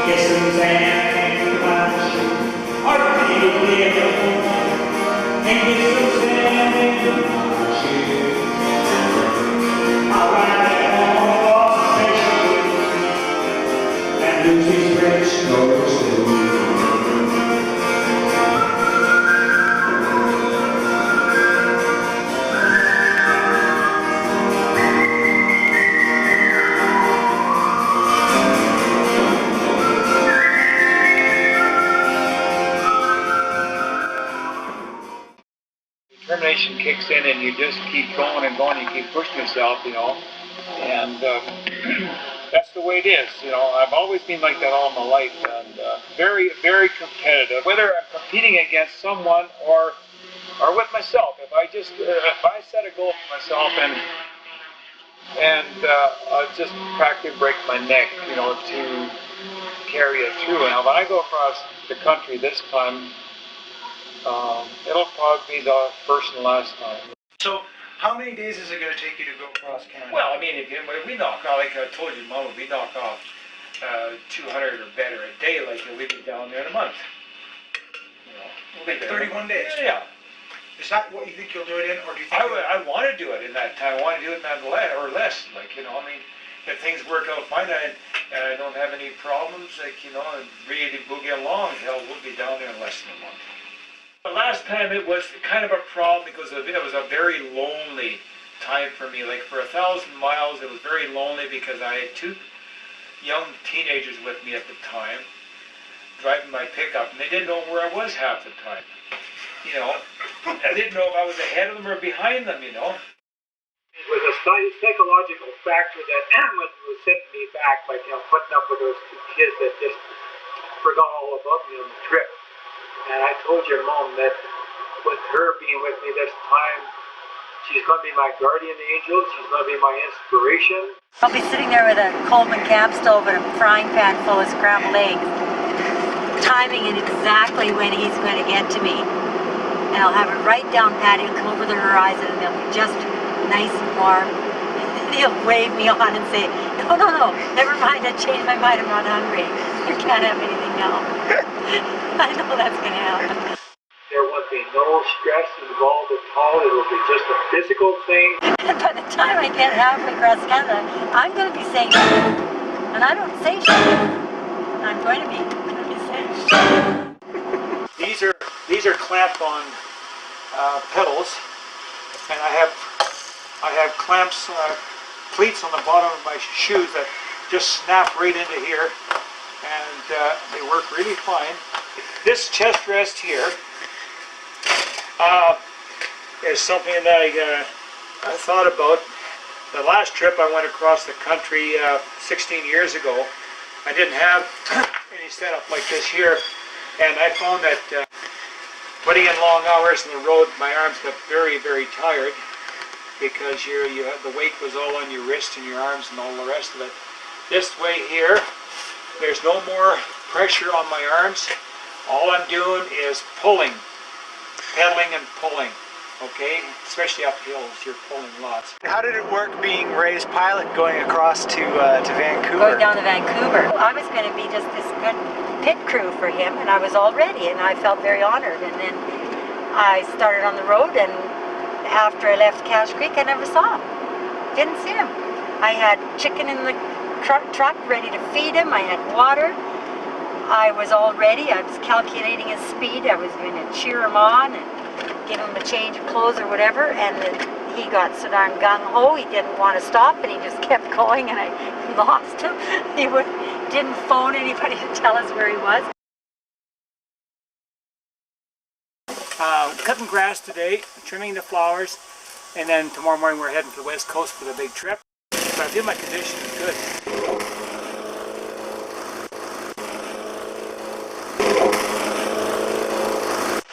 kisses and touch are beautiful, and kisses and touches are right all special, and Lucy's French knows too. Determination kicks in and you just keep going and going, you keep pushing yourself, you know, and that's the way it is, you know. I've always been like that all my life, and very, very competitive, whether I'm competing against someone or with myself. If I set a goal for myself and I'll just practically break my neck, you know, to carry it through. Now, when I go across the country this time, it'll probably be the first and last time. So, how many days is it going to take you to go across Canada? Well, I mean, if we knock off, like I told you, Mama, we knock off 200 or better a day, like we'd be down there in a month. You know, we'll be there 31 days? Yeah. Is that what you think you'll do it in, or do you think... I want to do it in that time. I want to do it in that or less, like, you know, I mean, if things work out fine and I don't have any problems, like, you know, and really boogie along, hell, we'll be down there in less than a month. The last time it was kind of a problem because it was a very lonely time for me. Like for 1,000 miles, it was very lonely because I had two young teenagers with me at the time, driving my pickup, and they didn't know where I was half the time. You know, I didn't know if I was ahead of them or behind them, you know. It was a psychological factor that was setting me back, like, you know, putting up with those two kids that just forgot all about me on the trip. And I told your mom that with her being with me this time, she's going to be my guardian angel, she's going to be my inspiration. I'll be sitting there with a Coleman camp stove and a frying pan full of scrambled eggs, timing it exactly when he's going to get to me. And I'll have it right down pat, he'll come over the horizon and they'll be just nice and warm. He'll wave me on and say, no, never mind, I changed my mind, I'm not hungry. You can't have anything now. I know that's going to happen. There won't be no stress involved at all. It will be just a physical thing. And by the time I get halfway across Canada, I'm going to be saying shit. And I don't say shit. I'm going to be saying shit. These are clamp-on pedals, and I have clamps, pleats on the bottom of my shoes that just snap right into here, and they work really fine. This chest rest here is something that I thought about. The last trip I went across the country 16 years ago, I didn't have any setup like this here, and I found that putting in long hours on the road, my arms got very, very tired because the weight was all on your wrist and your arms and all the rest of it. This way here, there's no more pressure on my arms. All I'm doing is pulling, pedaling and pulling, okay? Especially up hills, you're pulling lots. How did it work being Ray's pilot going across to Vancouver? Going down to Vancouver. I was going to be just this good pit crew for him, and I was all ready, and I felt very honored. And then I started on the road, and after I left Cache Creek, I never saw him. Didn't see him. I had chicken in the truck ready to feed him. I had water. I was all ready. I was calculating his speed. I was going to cheer him on and give him a change of clothes or whatever. And then he got so darn gung-ho. He didn't want to stop, and he just kept going, and I lost him. He didn't phone anybody to tell us where he was. Cutting grass today, trimming the flowers, and then tomorrow morning we're heading to the west coast for the big trip. So I feel my condition is good.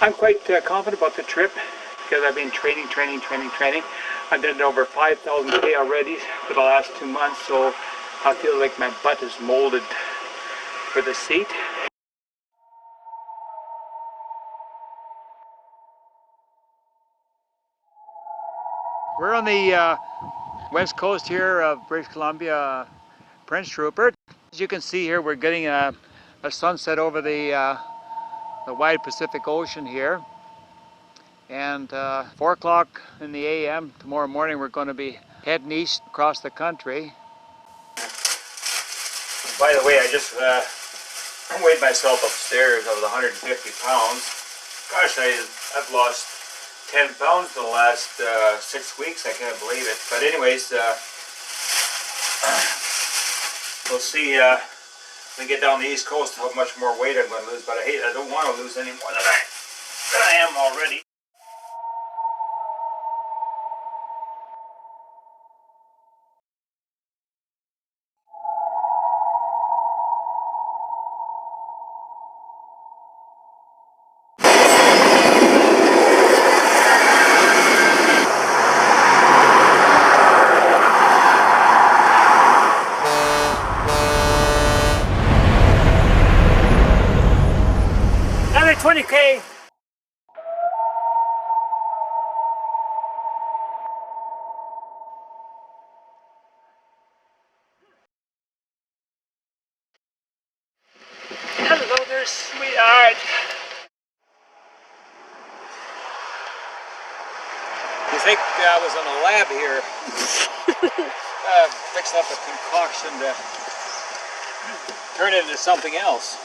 I'm quite confident about the trip because I've been training. I've done over 5,000 K already for the last 2 months, so I feel like my butt is molded for the seat. We're on the west coast here of British Columbia, Prince Rupert. As you can see here, we're getting a sunset over the wide Pacific Ocean here. And 4 o'clock in the a.m. tomorrow morning we're going to be heading east across the country. By the way, I just weighed myself upstairs. I was 150 pounds. Gosh, I've lost 10 pounds in the last 6 weeks. I can't believe it. But anyways, we'll see when we get down the East Coast how much more weight I'm going to lose. But I don't want to lose any more than I am already. Another 20K. Hello there, sweetheart. You think I was in a lab here, fixing up a concoction to turn it into something else.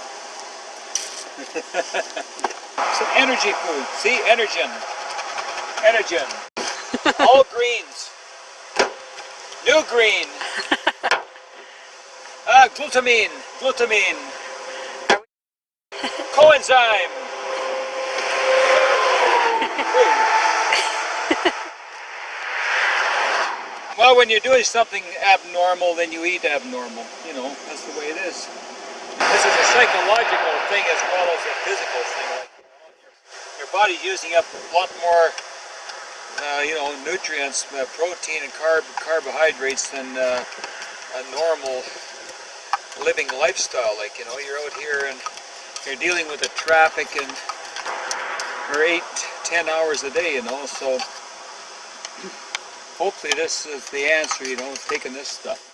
Some energy food. See, Energen. Energen. All greens. New green. Glutamine. Glutamine. Coenzyme. Well, when you're doing something abnormal, then you eat abnormal. You know, that's the way it is. This is a psychological thing as well as a physical thing. Like, your body's using up a lot more, nutrients, protein and carbohydrates than a normal living lifestyle. Like, you're out here and you're dealing with the traffic and for 8-10 hours a day, so hopefully this is the answer, taking this stuff.